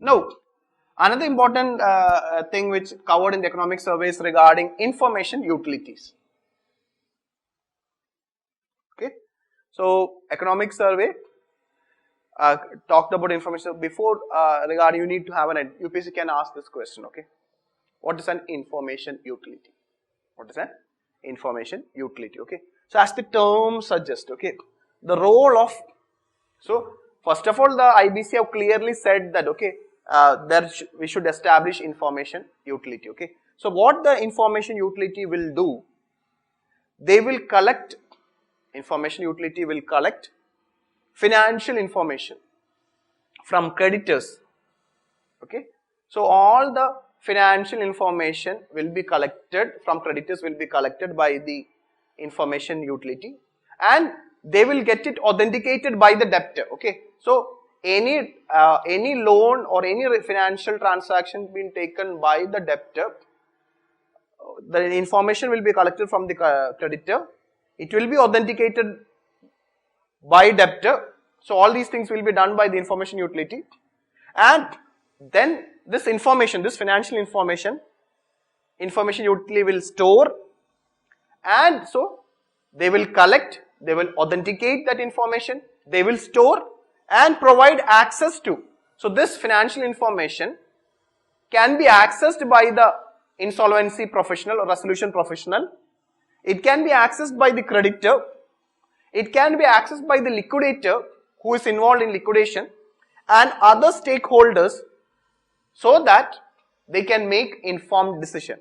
Now, another important thing which covered in the economic survey is regarding information utilities. Okay, so economic survey talked about information before regarding you need to have an UPSC can ask this question. Okay, what is an information utility? What is an information utility? Okay, so as the term suggests, okay, the role of, so first of all the IBC have clearly said that okay, we should establish information utility. Okay, so what the information utility will do, they will collect, information utility will collect financial information from creditors. Okay, so all the financial information will be collected from creditors, will be collected by the information utility, and they will get it authenticated by the debtor. Okay, so any loan or any financial transaction being taken by the debtor, the information will be collected from the creditor, it will be authenticated by debtor. So all these things will be done by the information utility, and then this information, this financial information utility will store, and so they will collect, they will authenticate that information, they will store and provide access to. So this financial information can be accessed by the insolvency professional or resolution professional, it can be accessed by the creditor, it can be accessed by the liquidator who is involved in liquidation and other stakeholders, so that they can make informed decision.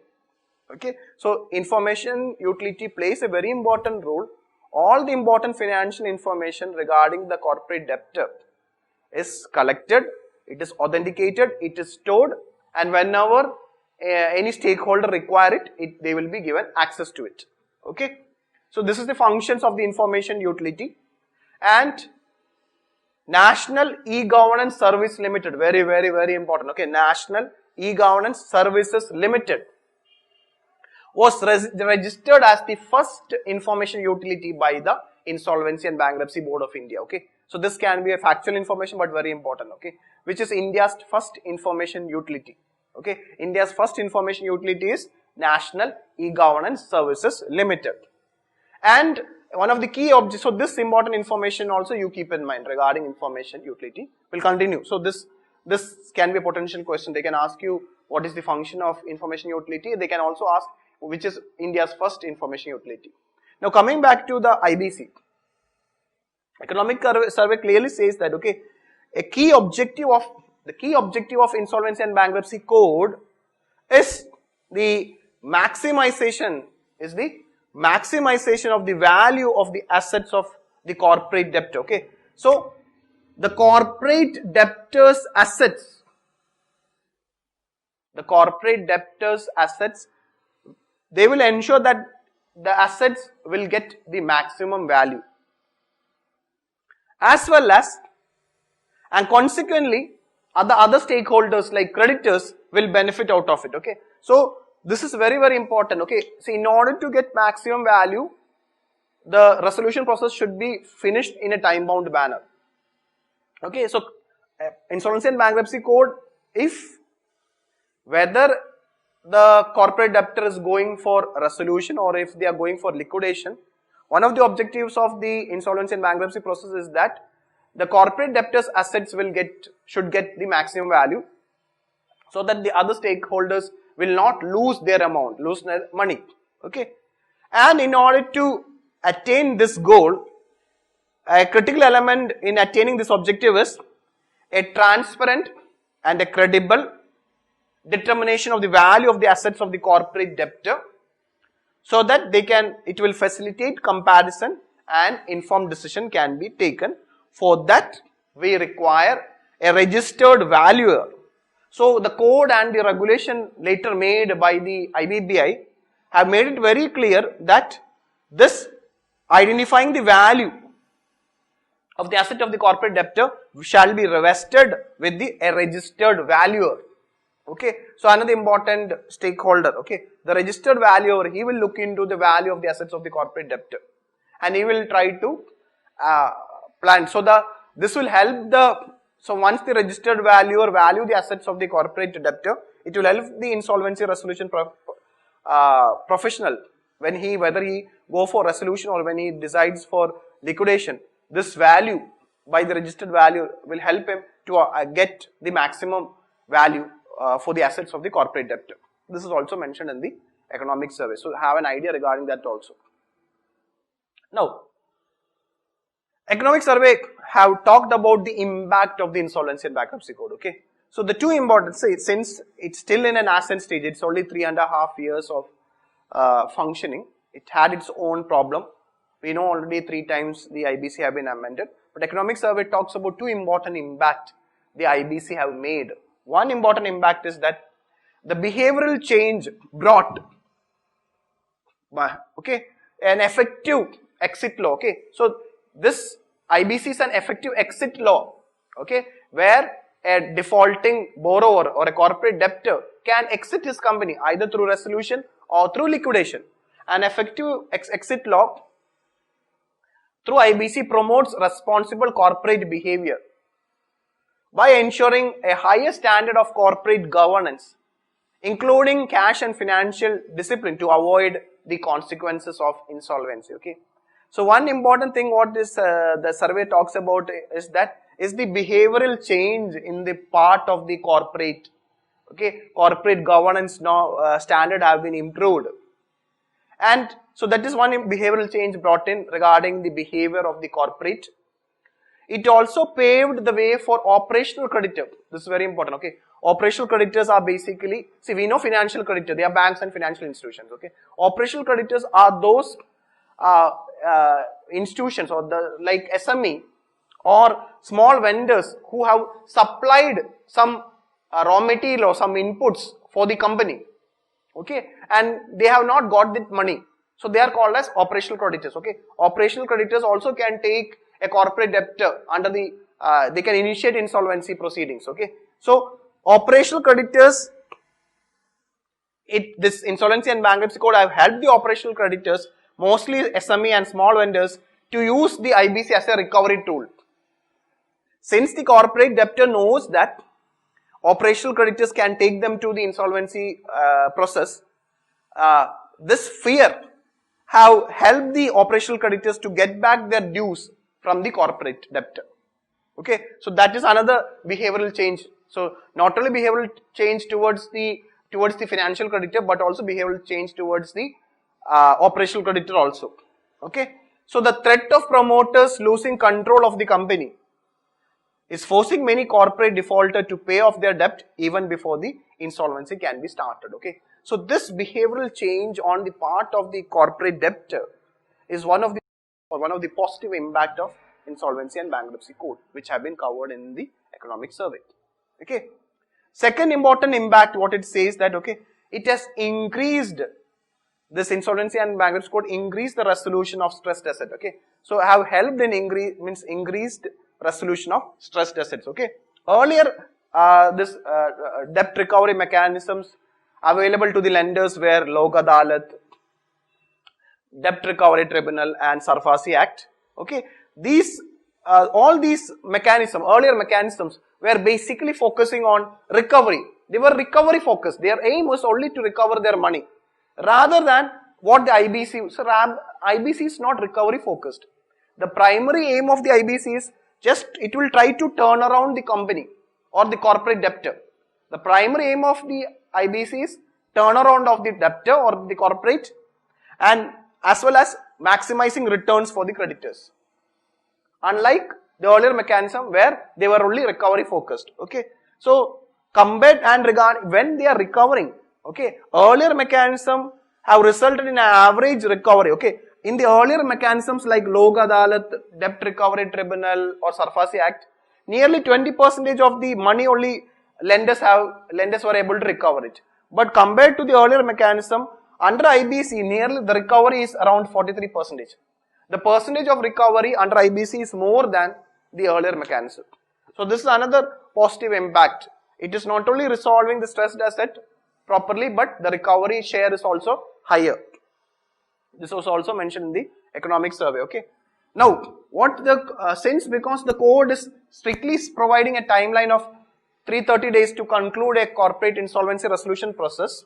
Okay, so information utility plays a very important role. All the important financial information regarding the corporate debtor is collected, it is authenticated, it is stored, and whenever any stakeholder require it, they will be given access to it. Okay, so this is the functions of the information utility. And National E-Governance Service Limited, very important. Okay, National E-Governance Services Limited was registered as the first information utility by the Insolvency and Bankruptcy Board of India. Okay, so this can be a factual information but very important. Okay, which is India's first information utility. Okay, India's first information utility is National E-Governance Services Limited. And one of the key objects, so this important information also you keep in mind regarding information utility. We'll continue. So this can be a potential question. They can ask you what is the function of information utility. They can also ask which is India's first information utility. Now coming back to the IBC, economic survey clearly says that okay, the key objective of Insolvency and Bankruptcy Code is the maximization of the value of the assets of the corporate debtor. Okay, so the corporate debtors assets, they will ensure that the assets will get the maximum value, as well as, and consequently other stakeholders like creditors will benefit out of it. Okay, so this is very important. Okay, so in order to get maximum value, the resolution process should be finished in a time bound manner. Okay, so Insolvency and Bankruptcy Code, if whether the corporate debtor is going for resolution or if they are going for liquidation, one of the objectives of the insolvency and bankruptcy process is that the corporate debtor's assets should get the maximum value, so that the other stakeholders will not lose their money. Okay, and in order to attain this goal, a critical element in attaining this objective is a transparent and a credible determination of the value of the assets of the corporate debtor, so that it will facilitate comparison and informed decision can be taken. For that, we require a registered valuer. So the code and the regulation later made by the IBBI have made it very clear that this identifying the value of the asset of the corporate debtor shall be vested with a registered valuer. Okay, so another important stakeholder. Okay, the registered valuer, he will look into the value of the assets of the corporate debtor, and he will try to plan. So this will help the So once the registered valuer value the assets of the corporate debtor, it will help the insolvency resolution professional when whether he go for resolution or when he decides for liquidation. This value by the registered value will help him to get the maximum value for the assets of the corporate debtor. This is also mentioned in the economic survey. So have an idea regarding that also. Now, economic survey have talked about the impact of the insolvency and bankruptcy code. Okay. So the two important, since it's still in an nascent stage, it's only 3.5 years of functioning. It had its own problem. We know already 3 times the IBC have been amended. But economic survey talks about two important impact the IBC have made. One important impact is that the behavioral change brought by, okay, an effective exit law. Okay. So this IBC is an effective exit law. Okay, where a defaulting borrower or a corporate debtor can exit his company either through resolution or through liquidation. An effective exit law through IBC promotes responsible corporate behavior by ensuring a higher standard of corporate governance, including cash and financial discipline to avoid the consequences of insolvency. Okay. So one important thing what this the survey talks about is the behavioral change in the part of the corporate. Okay, corporate governance now standard have been improved, and so that is one behavioral change brought in regarding the behavior of the corporate. It also paved the way for operational creditor. This is very important. Okay, operational creditors are basically, see, we know financial creditor, they are banks and financial institutions. Okay, operational creditors are those institutions or the like SME or small vendors who have supplied some raw material or some inputs for the company. Okay, and they have not got the money, so they are called as operational creditors. Okay, operational creditors also can take a corporate debtor under the they can initiate insolvency proceedings. Okay, so operational creditors, this insolvency and bankruptcy code have helped the operational creditors, mostly SME and small vendors, to use the IBC as a recovery tool. Since the corporate debtor knows that operational creditors can take them to the insolvency process, this fear have helped the operational creditors to get back their dues from the corporate debtor. Okay, so that is another behavioral change. So not only behavioral change towards the financial creditor, but also behavioral change towards the operational creditor also. Okay, so the threat of promoters losing control of the company is forcing many corporate defaulters to pay off their debt even before the insolvency can be started. Okay, so this behavioral change on the part of the corporate debtor is one of the positive impact of insolvency and bankruptcy code, which have been covered in the economic survey. Okay, second important impact, what it says that, okay, it has increased, this insolvency and bankruptcy code increased the resolution of stressed asset. Okay, so have helped in increased resolution of stressed assets. Okay, earlier this debt recovery mechanisms available to the lenders were Lok Adalat, Debt Recovery Tribunal and Sarfasi Act. Okay, these all these earlier mechanisms were basically focusing on recovery. They were recovery focused. Their aim was only to recover their money, rather than what the IBC. So IBC is not recovery focused. The primary aim of the IBC is just it will try to turn around the company or the corporate debtor. The primary aim of the IBC is turnaround of the debtor or the corporate, and as well as maximizing returns for the creditors. Unlike the earlier mechanism where they were only recovery focused. Okay, so compared and when they are recovering, okay, earlier mechanism have resulted in an average recovery. Okay, in the earlier mechanisms like Lok Adalat, Debt Recovery Tribunal or Sarfasi Act, nearly 20% of the money only lenders were able to recover it. But compared to the earlier mechanism, under IBC, nearly the recovery is around 43%. The percentage of recovery under IBC is more than the earlier mechanism. So this is another positive impact. It is not only resolving the stressed asset properly, but the recovery share is also higher. This was also mentioned in the economic survey. Okay, Now, what the since because the code is strictly providing a timeline of 330 days to conclude a corporate insolvency resolution process,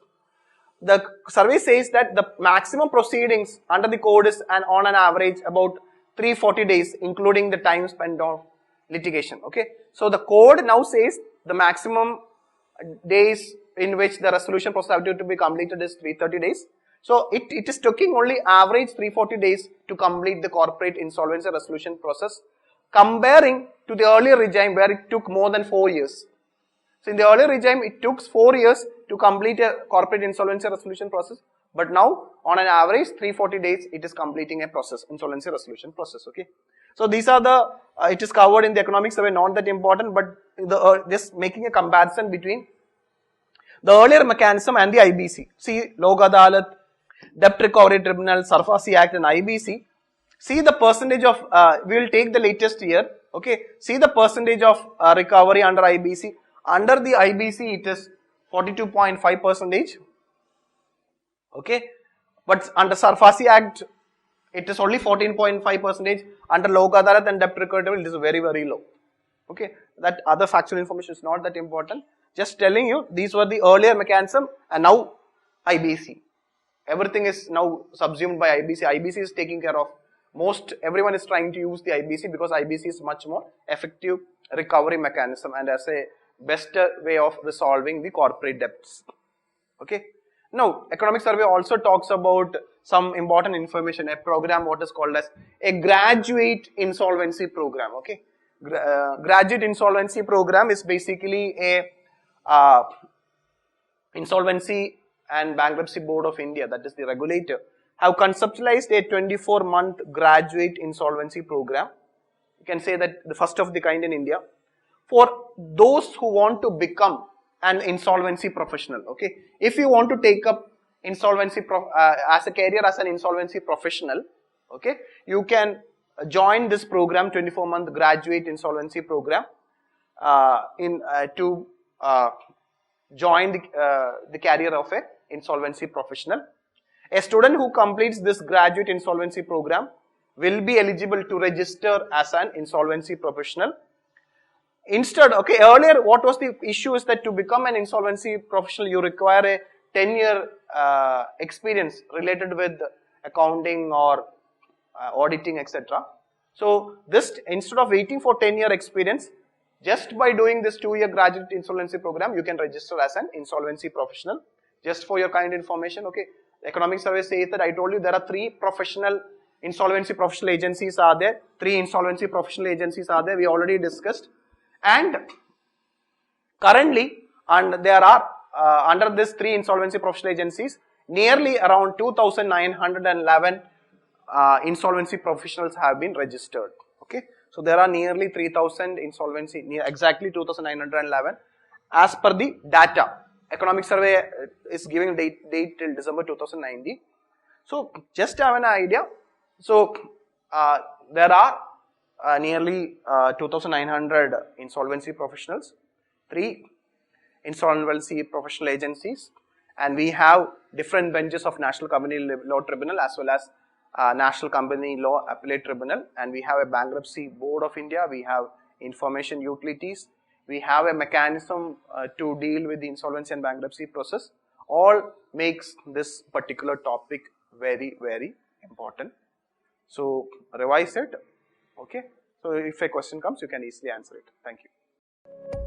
the survey says that the maximum proceedings under the code is on an average about 340 days, including the time spent on litigation. Okay, so the code now says the maximum days in which the resolution process have to be completed is 330 days. So it is taking only average 340 days to complete the corporate insolvency resolution process, comparing to the earlier regime where it took more than 4 years. So in the earlier regime, it took 4 years to complete a corporate insolvency resolution process, but now on an average 340 days it is completing a process, insolvency resolution process. Okay, so these are the it is covered in the economic survey, not that important, but just making a comparison between the earlier mechanism and the IBC. See, Lok Adalat, Debt Recovery Tribunal, SARFAESI Act and IBC. See the percentage of, we will take the latest year, okay. See the percentage of recovery under IBC. Under the IBC it is 42.5%, okay. But under SARFAESI Act it is only 14.5%. Under Lok Adalat and Debt Recovery Tribunal it is very, very low, okay. That other factual information is not that important. Just telling you, these were the earlier mechanism and now IBC. Everything is now subsumed by IBC. IBC is taking care of everyone is trying to use the IBC because IBC is much more effective recovery mechanism and as a best way of resolving the corporate debts. Okay. Now, economic survey also talks about some important information, a program what is called as a Graduate Insolvency Programme. Okay. Graduate Insolvency Programme is basically a Insolvency and Bankruptcy Board of India, that is the regulator, have conceptualized a 24-month graduate insolvency program. You can say that the first of the kind in India for those who want to become an insolvency professional. Okay, if you want to take up insolvency as a career as an insolvency professional, okay, you can join this program, 24-month graduate insolvency program, to join the career of a insolvency professional. A student who completes this graduate insolvency program will be eligible to register as an insolvency professional. Instead, okay, earlier what was the issue is that to become an insolvency professional you require a 10-year experience related with accounting or auditing, etc. So this, instead of waiting for 10-year experience, just by doing this 2-year graduate insolvency program, you can register as an insolvency professional. Just for your kind information, okay. Economic survey says that I told you there are 3 professional insolvency professional agencies are there. 3 insolvency professional agencies are there. We already discussed. And currently, and there are under this 3 insolvency professional agencies, nearly around 2,911 insolvency professionals have been registered. Okay. So there are nearly 3,000 insolvency, exactly 2,911 as per the data. Economic survey is giving date till December 2019. So just to have an idea, so there are nearly 2,900 insolvency professionals, 3 insolvency professional agencies, and we have different benches of National Company Law Tribunal as well as National Company Law Appellate Tribunal, and we have a Bankruptcy Board of India, we have information utilities, we have a mechanism to deal with the insolvency and bankruptcy process. All makes this particular topic very, very important. So revise it, okay. So if a question comes, you can easily answer it. Thank you.